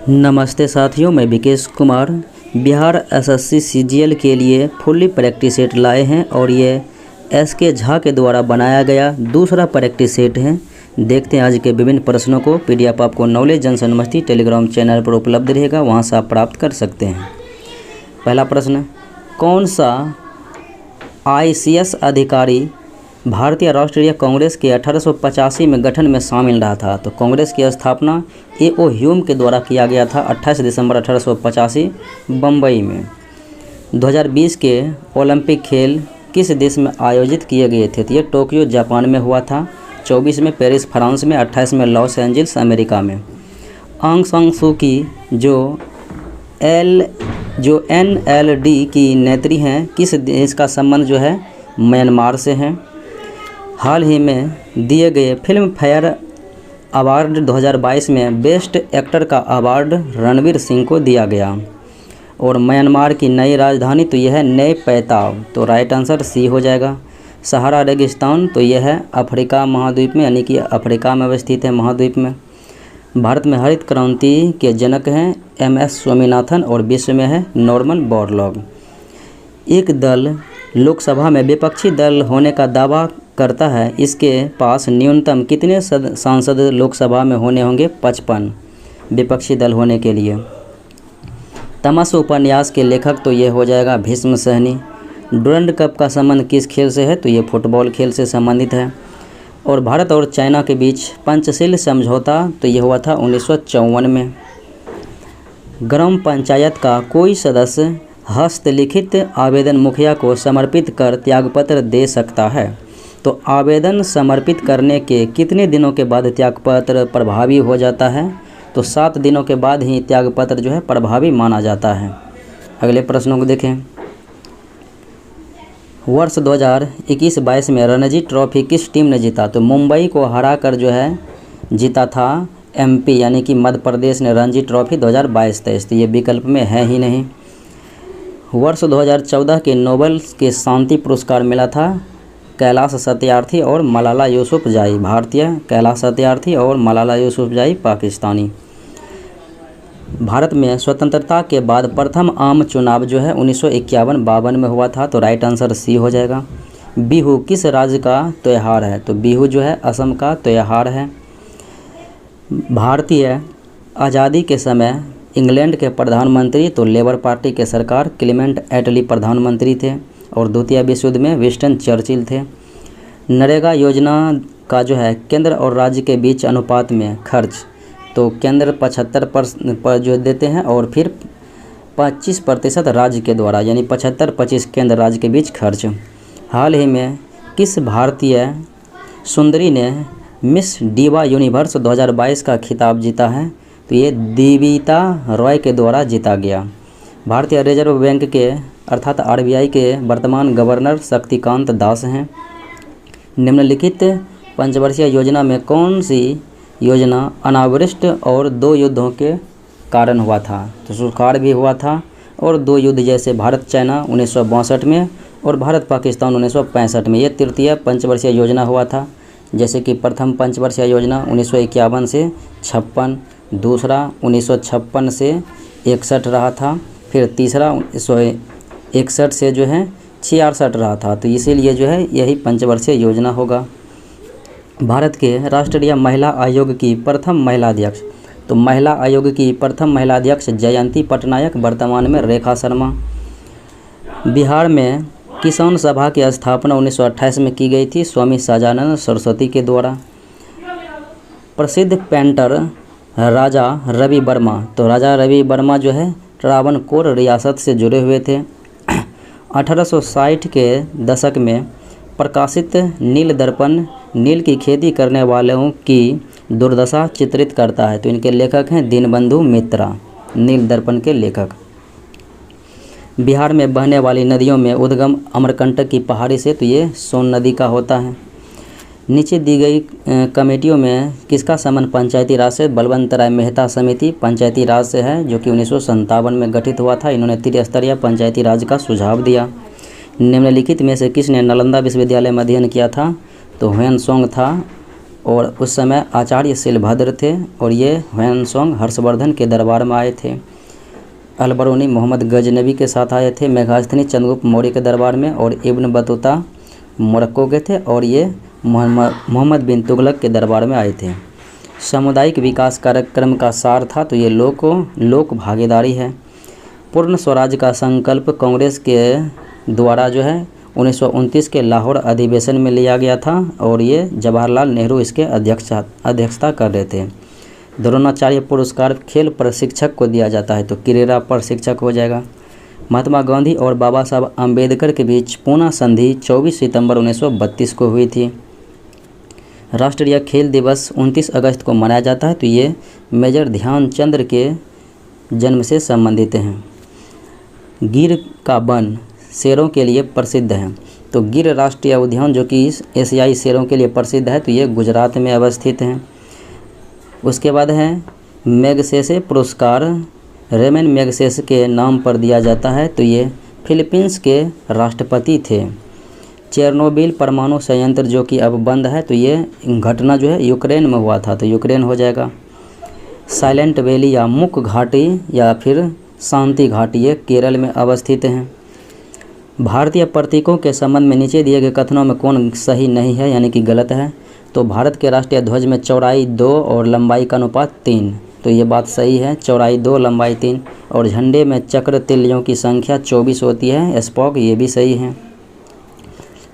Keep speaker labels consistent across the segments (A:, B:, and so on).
A: नमस्ते साथियों, मैं विकेश कुमार बिहार एसएससी सीजीएल के लिए फुल्ली प्रैक्टिस सेट लाए हैं और ये एसके झा के द्वारा बनाया गया दूसरा प्रैक्टिस सेट है। देखते हैं आज के विभिन्न प्रश्नों को। पीडीएफ आपको नॉलेज जंक्शन मस्ती टेलीग्राम चैनल पर उपलब्ध रहेगा, वहां से आप प्राप्त कर सकते हैं। पहला प्रश्न, कौन सा आईसीएस अधिकारी भारतीय राष्ट्रीय कांग्रेस के 1885 में गठन में शामिल रहा था? तो कांग्रेस की स्थापना ए.ओ. ह्यूम के द्वारा किया गया था 28 दिसंबर 1885 बम्बई में। 2020 के ओलंपिक खेल किस देश में आयोजित किए गए थे? तो ये टोक्यो जापान में हुआ था, 24 में पेरिस फ्रांस में, 28 में लॉस एंजल्स अमेरिका में। आंग सान सू की जो NLD की नेत्री हैं, किस देश का संबंध जो है म्यांमार से है। हाल ही में दिए गए फिल्म फेयर अवार्ड 2022 में बेस्ट एक्टर का अवार्ड रणवीर सिंह को दिया गया। और म्यांमार की नई राजधानी तो यह है नए पैताव, तो राइट आंसर सी हो जाएगा। सहारा रेगिस्तान तो यह है अफ्रीका महाद्वीप में, यानी कि अफ्रीका में अवस्थित है महाद्वीप में। भारत में हरित क्रांति के जनक हैं MS स्वामीनाथन और विश्व में है नॉर्मन बोरलॉग। एक दल लोकसभा में विपक्षी दल होने का दावा करता है, इसके पास न्यूनतम कितने सांसद लोकसभा में होने होंगे? 55 विपक्षी दल होने के लिए। तमस उपन्यास के लेखक तो ये हो जाएगा भीष्म सहनी। डुरंड कप का संबंध किस खेल से है? तो ये फुटबॉल खेल से संबंधित है। और भारत और चाइना के बीच पंचशील समझौता तो ये हुआ था 1954 में। ग्राम पंचायत का कोई सदस्य हस्तलिखित आवेदन मुखिया को समर्पित कर त्यागपत्र दे सकता है। तो आवेदन समर्पित करने के कितने दिनों के बाद त्यागपत्र प्रभावी हो जाता है? तो 7 दिनों के बाद ही त्यागपत्र जो है प्रभावी माना जाता है। अगले प्रश्नों को देखें। वर्ष 2021-22 में रणजी ट्रॉफी किस टीम ने जीता? तो मुंबई को हराकर जो है जीता था MP यानी कि मध्य प्रदेश ने रणजी ट्रॉफी 2022-23, तो ये विकल्प में है ही नहीं। वर्ष 2014 के नोबेल के शांति पुरस्कार मिला था कैलाश सत्यार्थी और मलाला यूसुफजई, भारतीय कैलाश सत्यार्थी और मलाला यूसुफजई पाकिस्तानी। भारत में स्वतंत्रता के बाद प्रथम आम चुनाव जो है 1951-52 में हुआ था, तो राइट आंसर सी हो जाएगा। बिहू किस राज्य का त्यौहार है? तो बिहू जो है असम का त्यौहार है। भारतीय आज़ादी के समय इंग्लैंड के प्रधानमंत्री तो लेबर पार्टी के सरकार क्लेमेंट एटली प्रधानमंत्री थे और द्वितीय विश्व युद्ध में विंस्टन चर्चिल थे। नरेगा योजना का जो है केंद्र और राज्य के बीच अनुपात में खर्च, तो केंद्र 75% पर जो देते हैं और फिर 25% राज्य के द्वारा, यानी 75-25 केंद्र राज्य के बीच खर्च। हाल ही में किस भारतीय सुंदरी ने मिस डिवा यूनिवर्स 2022 का खिताब जीता है? तो ये दीविता रॉय के द्वारा जीता गया। भारतीय रिजर्व बैंक के अर्थात RBI के वर्तमान गवर्नर शक्तिकांत दास हैं। निम्नलिखित पंचवर्षीय योजना में कौन सी योजना अनावृष्ट और 2 युद्धों के कारण हुआ था? तो सुखाड़ भी हुआ था और 2 युद्ध जैसे भारत चाइना 1962 में और भारत पाकिस्तान 1965 में, ये तृतीय पंचवर्षीय योजना हुआ था। जैसे कि प्रथम पंचवर्षीय योजना 1951 से 56, दूसरा 1956 से 61 रहा था, फिर तीसरा 1961 से जो है 66 रहा था, तो इसीलिए जो है यही पंचवर्षीय योजना होगा। भारत के राष्ट्रीय महिला आयोग की प्रथम महिला अध्यक्ष, तो महिला आयोग की प्रथम महिला अध्यक्ष जयंती पटनायक, वर्तमान में रेखा शर्मा। बिहार में किसान सभा की स्थापना 1928 में की गई थी स्वामी सजानंद सरस्वती के द्वारा। प्रसिद्ध पेंटर राजा रवि वर्मा, तो राजा रवि वर्मा जो है त्रावणकोर रियासत से जुड़े हुए थे। 1860 के दशक में प्रकाशित नील दर्पण नील की खेती करने वालों की दुर्दशा चित्रित करता है, तो इनके लेखक हैं दीनबंधु मित्रा, नील दर्पण के लेखक। बिहार में बहने वाली नदियों में उद्गम अमरकंटक की पहाड़ी से, तो ये सोन नदी का होता है। नीचे दी गई कमेटियों में किसका संबंध पंचायती राज से? बलवंत राय मेहता समिति पंचायती राज से है, जो कि 1957 में गठित हुआ था। इन्होंने त्रिस्तरीय पंचायती राज का सुझाव दिया। निम्नलिखित में से किसने नालंदा विश्वविद्यालय में अध्ययन किया था? तो ह्वेन सोंग था और उस समय आचार्य शिलभद्र थे और ये ह्वेनसांग हर्षवर्धन के दरबार में आए थे। अलबरूनी मोहम्मद गजनबी के साथ आए थे मेघास्थनी चंद्रगुप्त मौर्य के दरबार में, और इब्न बतूता मोरक्को के थे और ये मोहम्मद बिन तुगलक के दरबार में आए थे। सामुदायिक विकास कार्यक्रम का सार था तो ये लोक भागीदारी है। पूर्ण स्वराज का संकल्प कांग्रेस के द्वारा जो है 1929 के लाहौर अधिवेशन में लिया गया था और ये जवाहरलाल नेहरू इसके अध्यक्षता कर रहे थे। द्रोणाचार्य पुरस्कार खेल प्रशिक्षक को दिया जाता है तो क्रीड़ा प्रशिक्षक हो जाएगा। महात्मा गांधी और बाबा साहब अम्बेडकर के बीच पूना संधि 24 सितंबर 1932 को हुई थी। राष्ट्रीय खेल दिवस 29 अगस्त को मनाया जाता है तो ये मेजर ध्यानचंद के जन्म से संबंधित हैं। गिर का वन शेरों के लिए प्रसिद्ध है तो गिर राष्ट्रीय उद्यान जो कि एशियाई शेरों के लिए प्रसिद्ध है तो ये गुजरात में अवस्थित है। उसके बाद है मैगसेसे पुरस्कार रेमन मैगसेसे के नाम पर दिया जाता है तो ये फिलीपींस के राष्ट्रपति थे। चेरनोबिल परमाणु संयंत्र जो कि अब बंद है तो ये घटना जो है यूक्रेन में हुआ था तो यूक्रेन हो जाएगा। साइलेंट वैली या मुक घाटी या फिर शांति घाटी ये केरल में अवस्थित हैं। भारतीय प्रतीकों के संबंध में नीचे दिए गए कथनों में कौन सही नहीं है यानी कि गलत है। तो भारत के राष्ट्रीय ध्वज में चौड़ाई 2 और लंबाई का अनुपात 3 तो ये बात सही है, चौड़ाई 2 लंबाई 3। और झंडे में चक्र तिल्लियों की संख्या 24 होती है, स्पॉक ये भी सही है।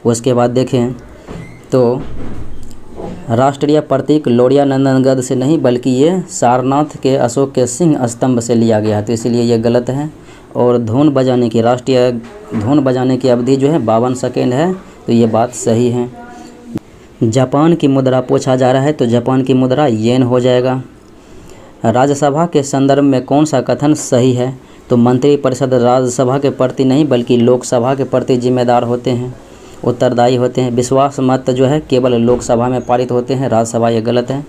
A: उसके बाद देखें तो राष्ट्रीय प्रतीक लोरिया नंदनगढ़ से नहीं बल्कि ये सारनाथ के अशोक के सिंह स्तंभ से लिया गया है तो इसलिए ये गलत है। और धुन बजाने की राष्ट्रीय धुन बजाने की अवधि जो है 52 सेकेंड है तो ये बात सही है। जापान की मुद्रा पूछा जा रहा है तो जापान की मुद्रा येन हो जाएगा। राज्यसभा के संदर्भ में कौन सा कथन सही है तो मंत्रिपरिषद राज्यसभा के प्रति नहीं बल्कि लोकसभा के प्रति जिम्मेदार होते हैं, उत्तरदायी होते हैं। विश्वास मत जो है केवल लोकसभा में पारित होते हैं, राज्यसभा ये गलत है।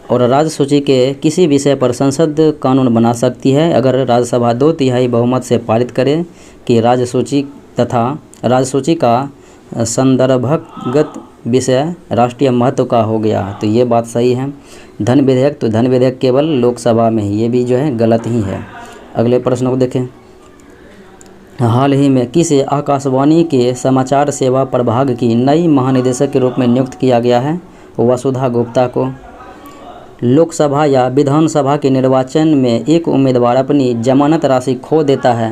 A: और राज्य सूची के किसी विषय पर संसद कानून बना सकती है अगर राज्यसभा 2/3 बहुमत से पारित करे कि राज्य सूची तथा राज्य सूची का संदर्भगत विषय राष्ट्रीय महत्व का हो गया तो ये बात सही है। धन विधेयक तो धन विधेयक केवल लोकसभा में ही, ये भी जो है गलत ही है। अगले प्रश्न को देखें। हाल ही में किसे आकाशवाणी के समाचार सेवा प्रभाग की नई महानिदेशक के रूप में नियुक्त किया गया है? वसुधा गुप्ता को। लोकसभा या विधानसभा के निर्वाचन में एक उम्मीदवार अपनी जमानत राशि खो देता है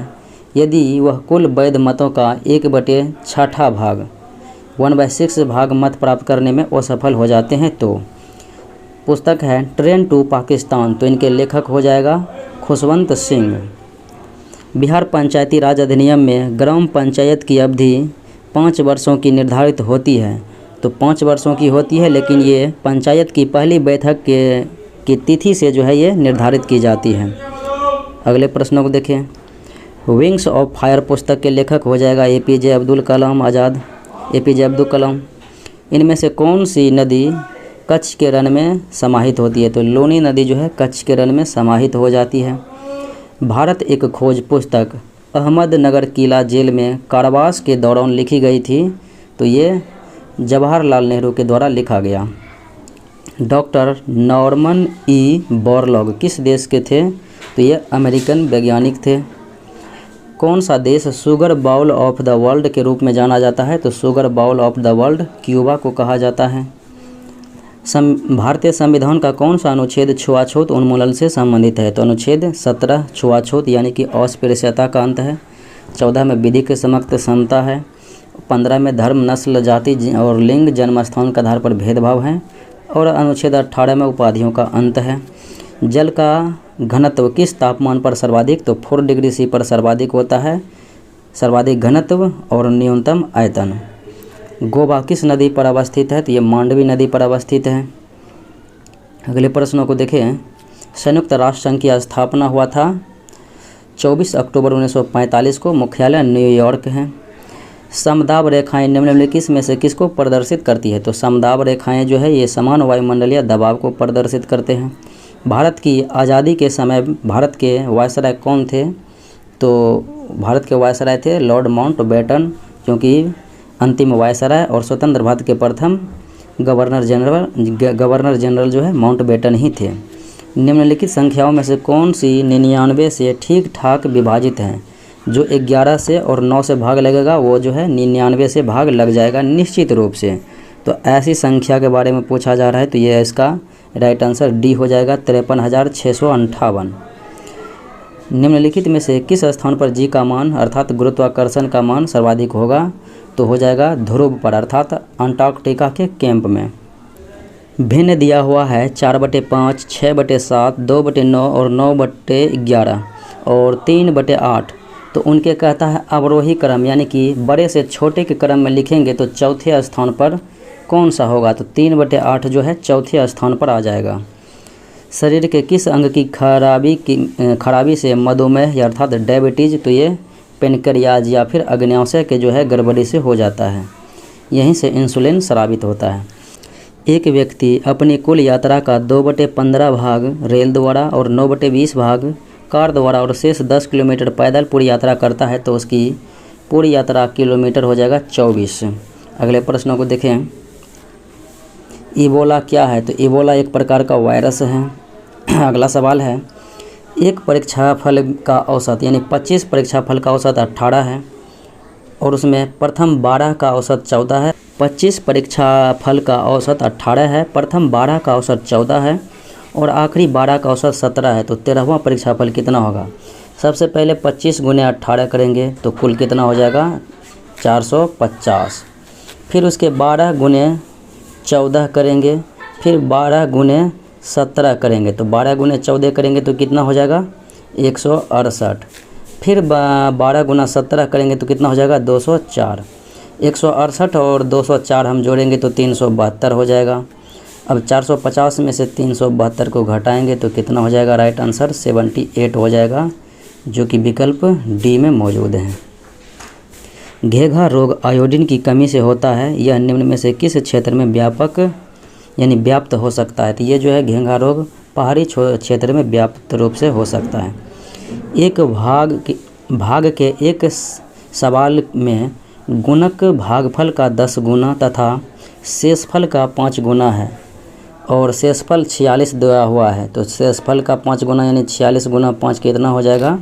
A: यदि वह कुल वैध मतों का 1/6 भाग 1/6 भाग मत प्राप्त करने में असफल हो जाते हैं तो। पुस्तक है ट्रेन टू पाकिस्तान तो इनके लेखक हो जाएगा खुशवंत सिंह। बिहार पंचायती राज अधिनियम में ग्राम पंचायत की अवधि 5 वर्षों की निर्धारित होती है तो 5 वर्षों की होती है लेकिन ये पंचायत की पहली बैठक की तिथि से जो है ये निर्धारित की जाती है। अगले प्रश्नों को देखें। विंग्स ऑफ फायर पुस्तक के लेखक हो जाएगा APJ अब्दुल कलाम आज़ाद, APJ अब्दुल कलाम। इनमें से कौन सी नदी कच्छ के रण में समाहित होती है तो लूनी नदी जो है कच्छ के रण में समाहित हो जाती है। भारत एक खोज पुस्तक अहमदनगर किला जेल में कारावास के दौरान लिखी गई थी तो ये जवाहरलाल नेहरू के द्वारा लिखा गया। Doctor Norman E. बोरलॉग किस देश के थे तो ये अमेरिकन वैज्ञानिक थे। कौन सा देश sugar bowl of the world के रूप में जाना जाता है तो sugar bowl of the world Cuba को कहा जाता है। भारतीय संविधान का कौन सा अनुच्छेद छुआछूत उन्मूलन से संबंधित है तो अनुच्छेद 17 छुआछूत यानी कि अस्पृश्यता का अंत है। 14 में विधि के समक्ष समता है। 15 में धर्म नस्ल जाति और लिंग जन्म स्थान के आधार पर भेदभाव है। और अनुच्छेद 18 में उपाधियों का अंत है। जल का घनत्व किस तापमान पर सर्वाधिक तो 4 डिग्री C पर सर्वाधिक होता है, सर्वाधिक घनत्व और न्यूनतम आयतन। गोवा किस नदी पर अवस्थित है तो ये मांडवी नदी पर अवस्थित है। अगले प्रश्नों को देखें। संयुक्त राष्ट्र संघ की स्थापना हुआ था 24 अक्टूबर 1945 को, मुख्यालय न्यूयॉर्क है। समदाब रेखाएं निम्नलिखित में से किसको प्रदर्शित करती है तो समदाब रेखाएं जो है ये समान वायुमंडलीय दबाव को प्रदर्शित करते हैं। भारत की आज़ादी के समय भारत के वायसराय कौन थे तो भारत के वायसराय थे लॉर्ड माउंटबेटन, क्योंकि अंतिम वायसराय और स्वतंत्र भारत के प्रथम गवर्नर जनरल जो है माउंटबेटन ही थे। निम्नलिखित संख्याओं में से कौन सी 99 से ठीक ठाक विभाजित हैं? जो 11 से और 9 से भाग लगेगा वो जो है 99 से भाग लग जाएगा निश्चित रूप से। तो ऐसी संख्या के बारे में पूछा जा रहा है, तो ये इसका राइट आंसर डी हो जाएगा 53,658। निम्नलिखित में से किस स्थान पर जी का मान अर्थात गुरुत्वाकर्षण का मान सर्वाधिक होगा? तो हो जाएगा ध्रुव पर अर्थात अंटार्कटिका के कैंप में। भिन्न दिया हुआ है 4/5, 6/7, 2/9 और 9/11 और 3/8। तो उनके कहता है अवरोही क्रम, यानी कि बड़े से छोटे के क्रम में लिखेंगे तो चौथे स्थान पर कौन सा होगा? तो 3/8 जो है चौथे स्थान पर आ जाएगा। शरीर के किस अंग की खराबी से मधुमेह अर्थात डायबिटीज़, तो ये पेनक्रियाज या फिर अग्न्याशय के जो है गड़बड़ी से हो जाता है। यहीं से इंसुलिन स्रावित होता है। एक व्यक्ति अपनी कुल यात्रा का 2/15 भाग रेल द्वारा और 9/20 भाग कार द्वारा और शेष 10 किलोमीटर पैदल पूरी यात्रा करता है, तो उसकी पूरी यात्रा किलोमीटर हो जाएगा 24। अगले प्रश्नों को देखें। इबोला क्या है? तो इबोला एक प्रकार का वायरस है। अगला सवाल है, एक परीक्षाफल का औसत यानी 25 परीक्षाफल का औसत 18 है और उसमें प्रथम 12 का औसत 14 है। 25 परीक्षाफल का औसत 18 है, प्रथम 12 का औसत 14 है और आखिरी 12 का औसत 17 है। तो 13वां परीक्षाफल कितना होगा? सबसे पहले 25 × 18 करेंगे तो कुल कितना हो जाएगा? 450। फिर उसके 12 × 14 करेंगे, फिर 12 × 17 करेंगे तो 12 × 14 करेंगे तो कितना हो जाएगा? 168। फिर 12 × 17 करेंगे तो कितना हो जाएगा? 204। 168 और 204 हम जोड़ेंगे तो 372 हो जाएगा। अब 450 में से 372 को घटाएंगे तो कितना हो जाएगा? राइट आंसर 78 हो जाएगा, जो कि विकल्प डी में मौजूद है। घेघा रोग आयोडीन की कमी से होता है, यह निम्न में से किस क्षेत्र में व्याप्त हो सकता है? तो ये जो है घेघा रोग पहाड़ी क्षेत्र में व्याप्त रूप से हो सकता है। एक भाग के एक सवाल में गुणक भागफल का 10 गुना तथा शेषफल का 5 गुना है और शेषफल 46 दिया हुआ है। तो शेषफल का 5 गुना यानी 46 × 5 कितना हो जाएगा?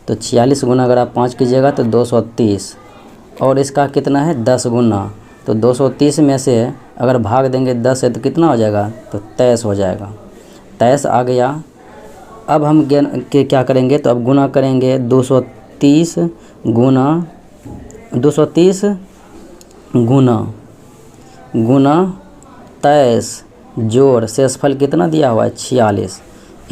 A: तो 46 गुना अगर आप 5 कीजिएगा तो 230 और इसका कितना है? 10 गुना। तो 230 में से अगर भाग देंगे 10 से तो कितना हो जाएगा? तो 23 हो जाएगा। 23 आ गया। अब हम क्या करेंगे? तो अब गुना करेंगे 230 गुना 23 जोड़ शेषफल कितना दिया हुआ है? 46।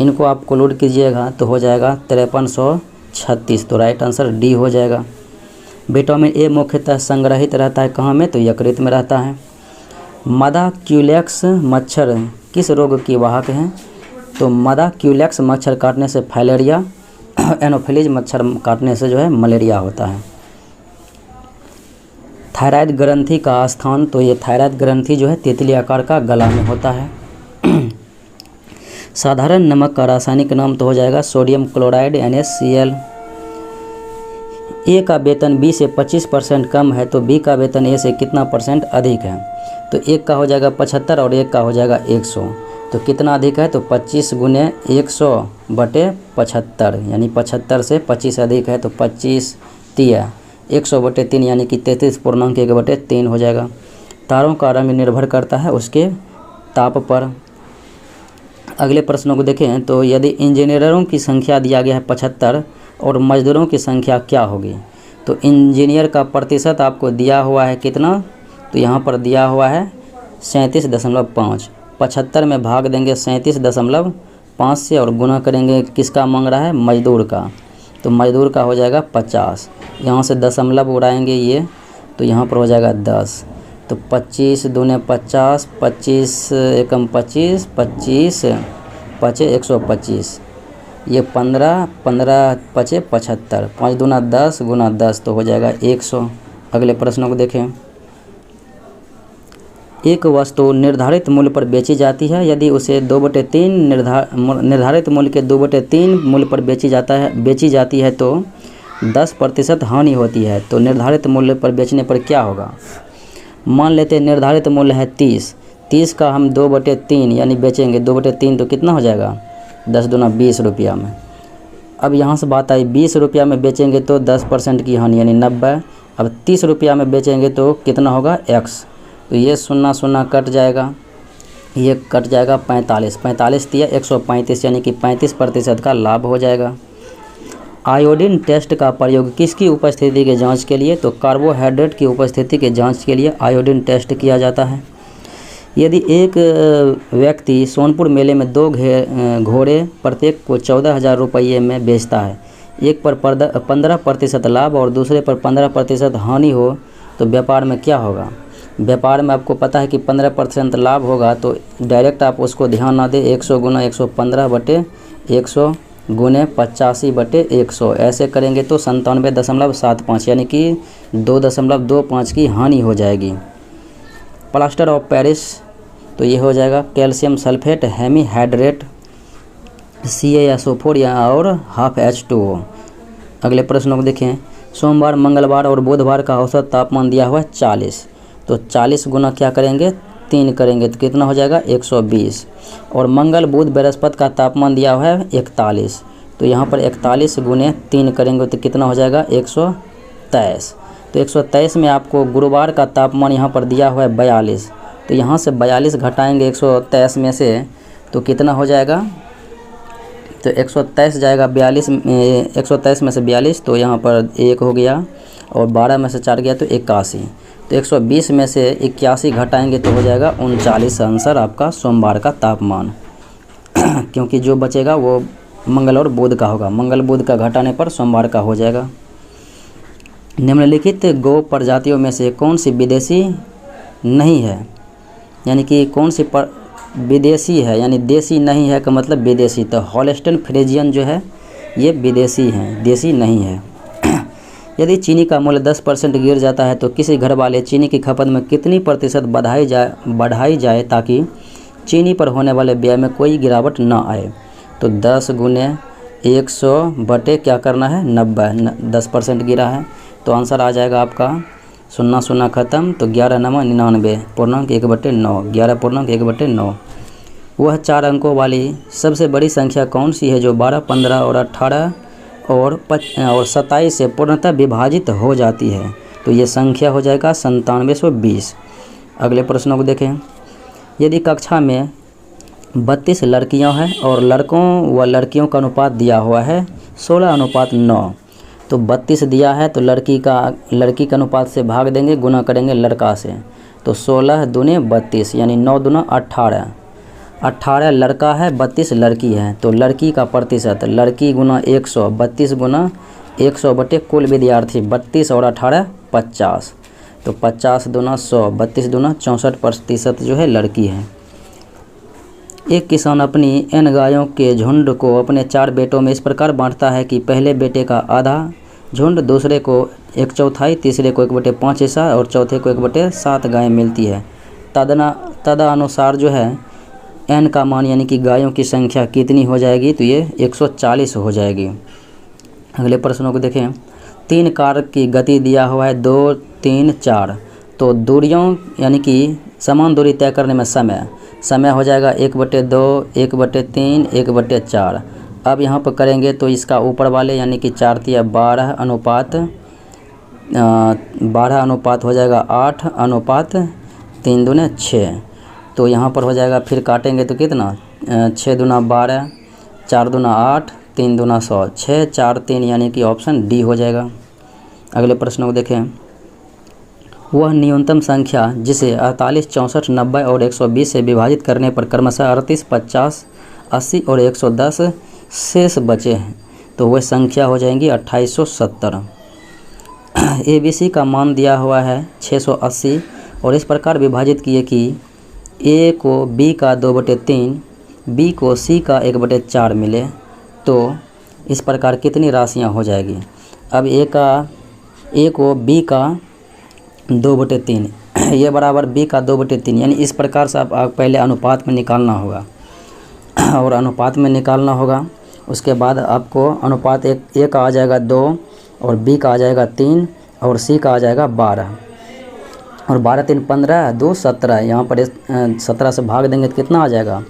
A: इनको आप कोलूड कीजिएगा तो हो जाएगा 5336। तो राइट आंसर डी हो जाएगा। विटामिन ए मुख्यतः संग्रहित रहता है कहाँ में? तो यकृत में रहता है। मदा क्यूलेक्स मच्छर किस रोग की वाहक हैं? तो मदा क्यूलेक्स मच्छर काटने से फाइलेरिया, एनोफिलीज मच्छर काटने से जो है मलेरिया होता है। थायराइड ग्रंथि का स्थान, तो ये थायराइड ग्रंथि जो है तितली आकार का गला में होता है। साधारण नमक का रासायनिक नाम तो हो जाएगा सोडियम क्लोराइड NaCl। ए का वेतन बी से 25% कम है तो बी का वेतन ए से कितना % अधिक है? तो एक का हो जाएगा 75 और एक का हो जाएगा 100। तो कितना अधिक है? तो 25 × 100/75 यानी 75 से 25 अधिक है तो 25 तिया 100/3 यानी कि 33.1/3 हो जाएगा। तारों का रंग निर्भर करता है उसके ताप पर। अगले प्रश्नों को देखें। तो यदि इंजीनियरों की संख्या दिया गया है 75 और मजदूरों की संख्या क्या होगी? तो इंजीनियर का प्रतिशत आपको दिया हुआ है कितना? तो यहाँ पर दिया हुआ है 37.5। 75 में भाग देंगे 37.5 से और गुना करेंगे किसका मांग रहा है? मजदूर का। तो मजदूर का हो जाएगा 50। यहाँ से दशमलव उड़ाएंगे ये तो यहाँ पर हो जाएगा 10। तो 25 दूने 50, 25 एकम 25, 25 5 125, ये 15, 15 5 75, 5 दूना 10 गुना 10 तो हो जाएगा 100। अगले प्रश्नों को देखें। एक वस्तु निर्धारित मूल्य पर बेची जाती है, यदि उसे 2/3 निर्धारित मूल्य के 2/3 मूल्य पर बेची जाती है तो 10% हानि होती है। तो निर्धारित मूल्य पर बेचने पर क्या होगा? मान लेते हैं निर्धारित मूल्य है 30, 30 का हम 2/3 यानी बेचेंगे 2/3 तो कितना हो जाएगा 10 दूना 20 रुपया में। अब यहाँ से बात आई 20 रुपया में बेचेंगे तो 10% की हानि यानी 90। अब 30 रुपया में बेचेंगे तो कितना होगा x, तो ये 0 कट जाएगा, ये कट जाएगा 45, 45 दिया 135 यानी कि 35% का लाभ हो जाएगा। आयोडीन टेस्ट का प्रयोग किसकी उपस्थिति के जांच के लिए, तो कार्बोहाइड्रेट की उपस्थिति के जांच के लिए आयोडीन टेस्ट किया जाता है। यदि एक व्यक्ति सोनपुर मेले में 2 घोड़े प्रत्येक को 14,000 रुपये में बेचता है, एक पर 15% लाभ और दूसरे पर 15% हानि हो तो व्यापार में क्या होगा। व्यापार में आपको पता है कि 15% लाभ होगा तो डायरेक्ट आप उसको ध्यान ना दें, 100 गुना 115/100 गुने 85/100 ऐसे करेंगे तो 97.75 यानी कि 2.25 की हानि हो जाएगी। प्लास्टर ऑफ पेरिस तो ये हो जाएगा कैल्शियम सल्फेट हेमीहाइड्रेट CaSO4 या और हाफ H2O। अगले प्रश्नों को देखें। सोमवार, मंगलवार और बुधवार का औसत तापमान दिया हुआ है 40, तो 40 गुना क्या करेंगे 3 करेंगे तो कितना हो जाएगा 120। और मंगल बुध बृहस्पति का तापमान दिया हुआ है 41, तो यहाँ पर 41 गुने 3 करेंगे तो कितना हो जाएगा 123। तो 123 में आपको गुरुवार का तापमान यहाँ पर दिया हुआ है 42, तो यहाँ से 42 घटाएंगे 123 में से तो कितना हो जाएगा, तो 123 जाएगा 42 में, 123 में से 42 तो यहाँ पर 1 हो गया और 12 में से 4 गया तो 81, तो 120 में से 81 घटाएंगे तो हो जाएगा 39 आंसर आपका सोमवार का तापमान क्योंकि जो बचेगा वो मंगल और बुध का होगा, मंगल बुध का घटाने पर सोमवार का हो जाएगा। निम्नलिखित गौ प्रजातियों में से कौन सी विदेशी नहीं है, यानी कि कौन सी विदेशी है, यानी देसी नहीं है का मतलब विदेशी, तो हॉलस्टाइन फ्रीजियन जो है ये विदेशी हैं, देसी नहीं है। यदि चीनी का मूल्य 10% गिर जाता है तो किसी घर वाले चीनी की खपत में कितनी प्रतिशत बढ़ाई जाए ताकि चीनी पर होने वाले व्यय में कोई गिरावट ना आए, तो 10 गुने 100 बटे क्या करना है 90, 10% गिरा है तो आंसर आ जाएगा आपका 0 ख़त्म, तो 11 9 99 पूर्णांक 1/9, 11.1/9। वह 4 अंकों वाली सबसे बड़ी संख्या कौन सी है जो 12, 15 और 18 और 27 से पूर्णतः विभाजित हो जाती है, तो ये संख्या हो जाएगा 9720। अगले प्रश्नों को देखें। यदि कक्षा में 32 लड़कियां हैं और लड़कों व लड़कियों का अनुपात दिया हुआ है 16:9, तो 32 दिया है तो लड़की का अनुपात से भाग देंगे, गुना करेंगे लड़का से, तो 16 दूने 32 यानी 9 दूना 18, 18 लड़का है 32 लड़की है, तो लड़की का प्रतिशत लड़की गुना 100, 32 गुना 100 बटे कुल विद्यार्थी 32 और 18 50, तो 50 दूना 100, 32 दूना 64% जो है लड़की है। एक किसान अपनी n गायों के झुंड को अपने 4 बेटों में इस प्रकार बांटता है कि पहले बेटे का आधा झुंड, दूसरे को 1/4, तीसरे को 1/5 हिस्सा और चौथे को 1/7 गायें मिलती है। तदनुसार जो है n का मान यानी कि गायों की संख्या कितनी हो जाएगी, तो ये 140 हो जाएगी। अगले प्रश्नों को देखें। 3 कार की गति दिया हुआ है 2, 3, 4, तो दूरियों यानी कि समान दूरी तय करने में समय हो जाएगा 1/2, 1/3, 1/4। अब यहाँ पर करेंगे तो इसका ऊपर वाले यानी कि 4 तिया 12 अनुपात हो जाएगा 8 अनुपात 3 दूने 6, तो यहाँ पर हो जाएगा फिर काटेंगे तो कितना 6 दूना 12, 4 दूना 8, 3 दूना 100, 6 4 3 यानी कि ऑप्शन डी हो जाएगा। अगले प्रश्न को देखें। वह न्यूनतम संख्या जिसे 48, 64, 90 और 120 से विभाजित करने पर क्रमशः 38, 50, 80 और 110 शेष बचे हैं, तो वह संख्या हो जाएंगी 2870। ABC का मान दिया हुआ है 680 और इस प्रकार विभाजित किए कि A को B का 2/3, B को C का 1/4 मिले, तो इस प्रकार कितनी राशियां हो जाएगी। अब A को B का 2/3 ये बराबर B का 2/3, यानी इस प्रकार से आप पहले अनुपात में निकालना होगा और अनुपात में निकालना होगा। उसके बाद आपको अनुपात A का आ जाएगा 2 और B का आ जाएगा 3 और C का आ जाएगा 12। और 12 3 15 2 17, यहाँ पर 17 से भाग देंगे तो कितना आ जाएगा,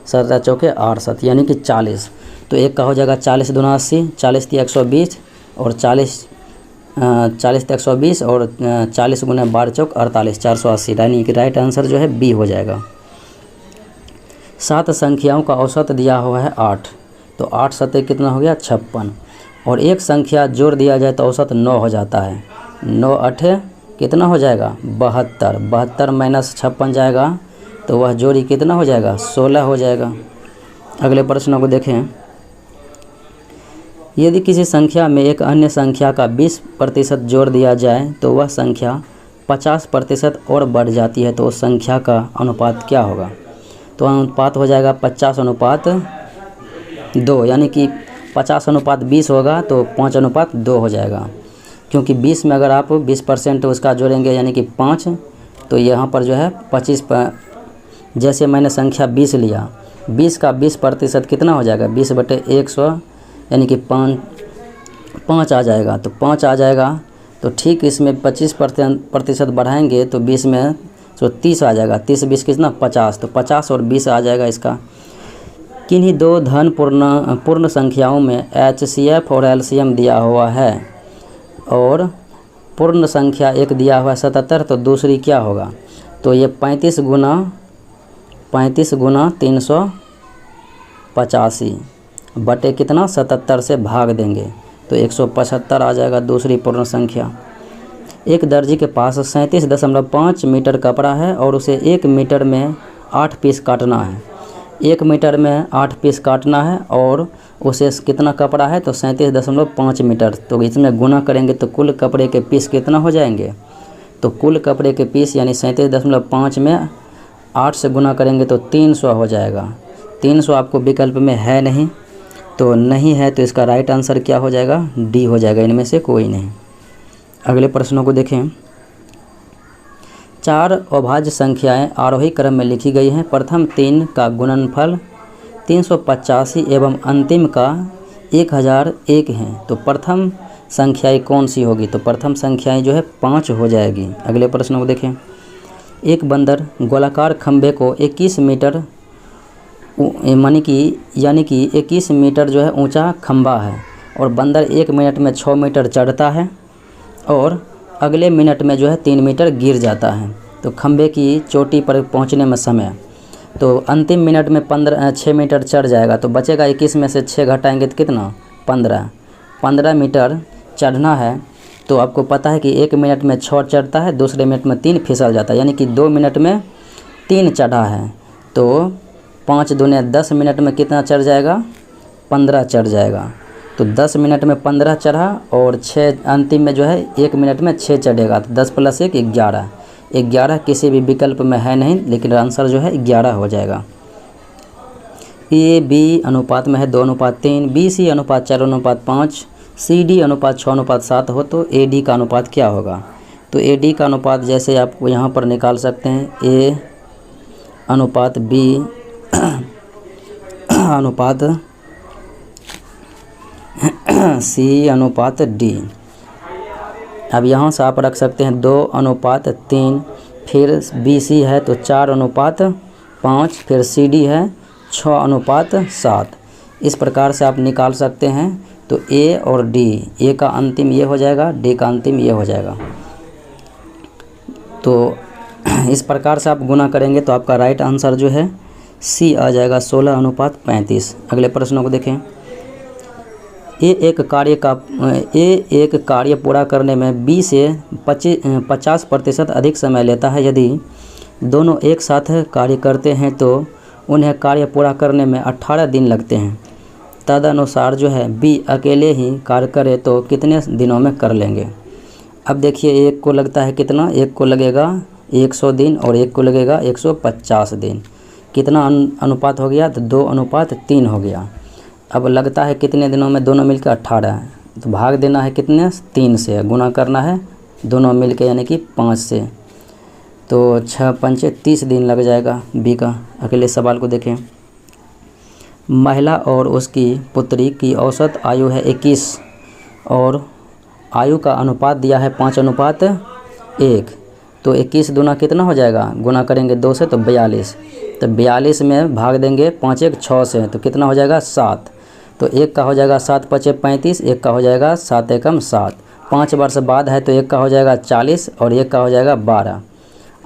A: 17 चौके 8 7 यानी कि 40। तो एक का हो जाएगा 40 दूना 80, 40 3 120 और 40 3 120 और 40 गुना 12 चौक 48, 480, यानी कि राइट आंसर जो है बी हो जाएगा। 7 संख्याओं का औसत दिया हुआ है 8, तो 8 सत्ते कितना हो गया 56, और एक संख्या जोड़ दिया जाए तो औसत 9 हो जाता है। 9 8 कितना हो जाएगा 72, 72 माइनस 56 जाएगा तो वह जोड़ी कितना हो जाएगा 16 हो जाएगा। अगले प्रश्नों को देखें। यदि किसी संख्या में एक अन्य संख्या का 20% जोड़ दिया जाए तो वह संख्या 50% और बढ़ जाती है, तो उस संख्या का अनुपात क्या होगा। तो अनुपात हो जाएगा 50:2, यानी कि 50:20 होगा तो 5:2 हो जाएगा, क्योंकि 20 में अगर आप 20% उसका जोड़ेंगे यानी कि 5, तो यहाँ पर जो है 25 जैसे मैंने संख्या 20 लिया, 20 का 20% कितना हो जाएगा 20/100 यानी कि 5 आ जाएगा, तो 5 आ जाएगा। तो ठीक इसमें 25% बढ़ाएंगे तो 20 में तो 30 आ जाएगा, 30 20 कितना 50, तो 50 और 20 आ जाएगा इसका। किन्हीं दो धन पूर्ण संख्याओं में HCF और LCM दिया हुआ है और पूर्ण संख्या एक दिया हुआ है 77, तो दूसरी क्या होगा। तो ये 35 गुना 385 बटे कितना 77 से भाग देंगे तो 175 आ जाएगा दूसरी पूर्ण संख्या। एक दर्जी के पास 37.5 मीटर कपड़ा है और उसे 1 मीटर में 8 पीस काटना है। 1 मीटर में 8 पीस काटना है और उसे कितना कपड़ा है तो 37.5 मीटर, तो इसमें गुना करेंगे तो कुल कपड़े के पीस कितना हो जाएंगे। तो कुल कपड़े के पीस यानी 37.5 में 8 से गुना करेंगे तो 300 हो जाएगा। 300 आपको विकल्प में है नहीं, तो नहीं है, तो इसका राइट आंसर क्या हो जाएगा डी हो जाएगा, इनमें से कोई नहीं। अगले प्रश्नों को देखें। 4 अभाज्य संख्याएं आरोही क्रम में लिखी गई हैं। प्रथम 3 का गुणनफल 385 एवं अंतिम का 1001 हैं, तो प्रथम संख्याएं कौन सी होगी। तो प्रथम संख्याएं जो है 5 हो जाएगी। अगले प्रश्नों को देखें। एक बंदर गोलाकार खंभे को 21 मीटर यानी कि 21 मीटर जो है ऊंचा खंभा है और बंदर 1 मिनट में 6 मीटर चढ़ता है और अगले मिनट में जो है 3 मीटर गिर जाता है। तो खंभे की चोटी पर पहुंचने में समय, तो अंतिम मिनट में 6 मीटर चढ़ जाएगा, तो बचेगा 21 में से 6 घटाएंगे तो कितना 15 मीटर चढ़ना है। तो आपको पता है कि 1 मिनट में 6 चढ़ता है, दूसरे मिनट में 3 फिसल जाता है, यानी कि 2 मिनट में 3 चढ़ा है, तो 5 दूने 10 मिनट में कितना चढ़ जाएगा 15 चढ़ जाएगा। तो 10 मिनट में 15 चढ़ा और 6 अंतिम में जो है 1 मिनट में 6 चढ़ेगा, तो 10 + 1 11, 11 किसी भी विकल्प में है नहीं, लेकिन आंसर जो है 11 हो जाएगा। AB अनुपात में है 2:3, BC अनुपात 4:5, CD अनुपात 6:7 हो तो AD का अनुपात क्या होगा। तो AD का अनुपात जैसे आप यहाँ पर निकाल सकते हैं A अनुपात B अनुपात C अनुपात D। अब यहाँ से आप रख सकते हैं 2:3, फिर BC है तो 4:5, फिर CD है 6:7। इस प्रकार से आप निकाल सकते हैं। तो A और D, A का अंतिम ये हो जाएगा, D का अंतिम ये हो जाएगा। तो इस प्रकार से आप गुना करेंगे तो आपका राइट आंसर जो है C आ जाएगा 16:35। अगले प्रश्नों को देखें। एक कार्य पूरा करने में 20 से 50% अधिक समय लेता है। यदि दोनों एक साथ कार्य करते हैं तो उन्हें कार्य पूरा करने में 18 दिन लगते हैं। तदनुसार जो है B अकेले ही कार्य करे तो कितने दिनों में कर लेंगे। अब देखिए, एक को लगता है कितना, एक को लगेगा 100 दिन और एक को लगेगा 150 दिन। कितना अनुपात हो गया तो 2:3 हो गया। अब लगता है कितने दिनों में, दोनों मिलकर 18 है, तो भाग देना है कितने 3 से, गुना करना है दोनों मिलकर यानी कि 5 से, तो 6 पंचे 30 दिन लग जाएगा B का। अगले सवाल को देखें। महिला और उसकी पुत्री की औसत आयु है 21 और आयु का अनुपात दिया है 5:1। तो 21 दूना कितना हो जाएगा, गुना करेंगे 2 से तो 42। तो 42 में भाग देंगे 5 1 6 से तो कितना हो जाएगा 7। तो 1 का हो जाएगा 7 5 35, 1 का हो जाएगा 7 एकम 7। 5 वर्ष बाद है तो 1 का हो जाएगा 40 और 1 का हो जाएगा 12।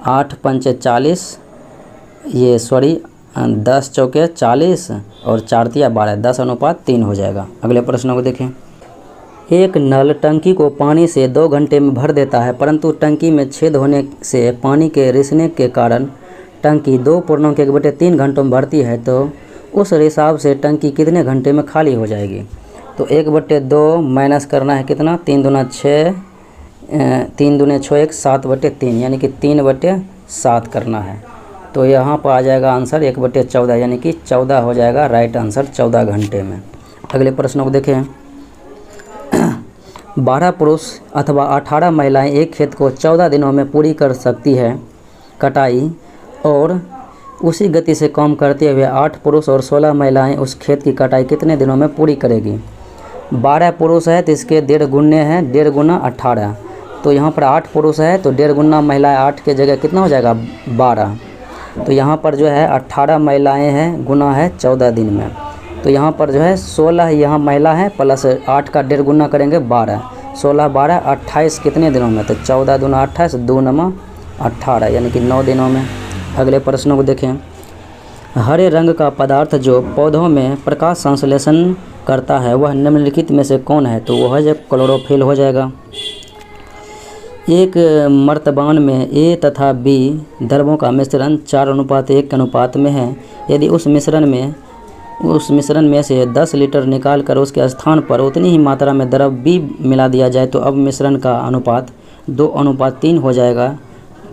A: 8 5 40, ये सॉरी 10 चौके 40 और 4 तिया 12, 10:3 हो जाएगा। अगले प्रश्न को देखें। एक नल टंकी को पानी से 2 घंटे में भर देता है, परंतु टंकी में छेद होने से पानी के रिसने के कारण टंकी 2.1/3 घंटों में भरती है, तो उस हिसाब से टंकी कितने घंटे में खाली हो जाएगी। तो 1/2 माइनस करना है कितना, 3 दूना 6, 3 दूने 6 1 7/3 यानी कि 3/7 करना है। तो यहाँ पर आ जाएगा आंसर 1/14 यानी कि 14 हो जाएगा राइट आंसर, 14 घंटे में। अगले प्रश्न को देखें। 12 पुरुष अथवा 18 महिलाएं एक खेत को 14 दिनों में पूरी कर सकती है कटाई, और उसी गति से काम करते हुए 8 पुरुष और 16 महिलाएं उस खेत की कटाई कितने दिनों में पूरी करेगी। 12 पुरुष है तो इसके 1.5 गुने हैं, 1.5 गुना 18। तो यहाँ पर 8 पुरुष है तो 1.5 गुना महिलाएं 8 के जगह कितना हो जाएगा 12। तो यहाँ पर जो है 18 महिलाएं हैं गुना है 14 दिन में। तो यहाँ पर जो है 16 यहाँ महिला है प्लस 8 का 1.5 गुना करेंगे 12, 16 12 28 कितने दिनों में, तो 14 दूना 28, 2 9 18 यानी कि 9 दिनों में। अगले प्रश्नों को देखें। हरे रंग का पदार्थ जो पौधों में प्रकाश संश्लेषण करता है वह निम्नलिखित में से कौन है, तो वह जब क्लोरोफिल हो जाएगा। एक मर्तबान में A तथा B द्रवों का मिश्रण 4:1 के अनुपात में है। यदि उस मिश्रण में से 10 लीटर निकाल कर उसके स्थान पर उतनी ही मात्रा में द्रव B मिला दिया जाए तो अब मिश्रण का अनुपात 2:3 हो जाएगा।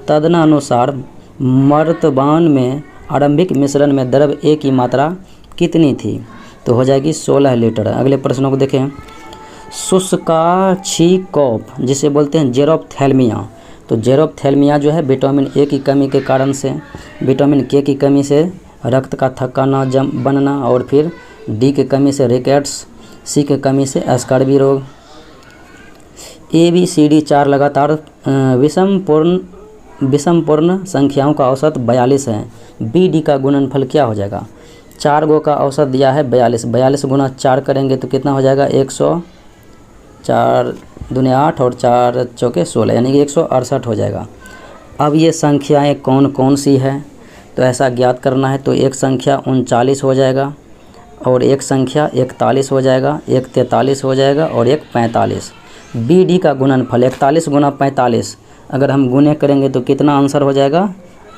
A: तदनुसार मर्तबान में आरंभिक मिश्रण में द्रव A की मात्रा कितनी थी, तो हो जाएगी 16 लीटर। अगले प्रश्नों को देखें। शुष्काक्षिकोप जिसे बोलते हैं जेरोप्थेल्मिया, तो जेरोप्थेल्मिया जो है विटामिन A की कमी के कारण से, विटामिन K की कमी से रक्त का थक्का न बनना, और फिर D की कमी से रिकेट्स, C की कमी से स्कर्वी रोग। ABCD 4 लगातार विषमपूर्ण संख्याओं का औसत 42 है। BD का गुणनफल क्या हो जाएगा। 4 गो का औसत दिया है 42, 42 गुना 4 करेंगे तो कितना हो जाएगा 100, 4 दूने 8 और 4 चौके 16 यानी कि 168 हो जाएगा। अब ये संख्याएं कौन कौन सी है तो ऐसा ज्ञात करना है। तो एक संख्या 39 हो जाएगा, और एक संख्या 41 हो जाएगा, एक 43 हो जाएगा और एक 45। BD का गुणनफल 41 गुना 45 अगर हम गुने करेंगे तो कितना आंसर हो जाएगा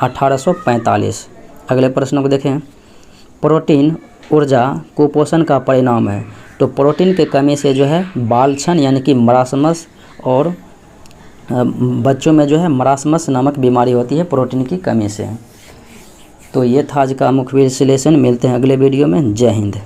A: 1845। अगले प्रश्न को देखें। प्रोटीन ऊर्जा कुपोषण का परिणाम है, तो प्रोटीन के कमी से जो है बालछन यानी कि मरासमस, और बच्चों में जो है मरासमस नामक बीमारी होती है प्रोटीन की कमी से। तो ये था आज का मुख्य विश्लेषण। मिलते हैं अगले वीडियो में। जय हिंद।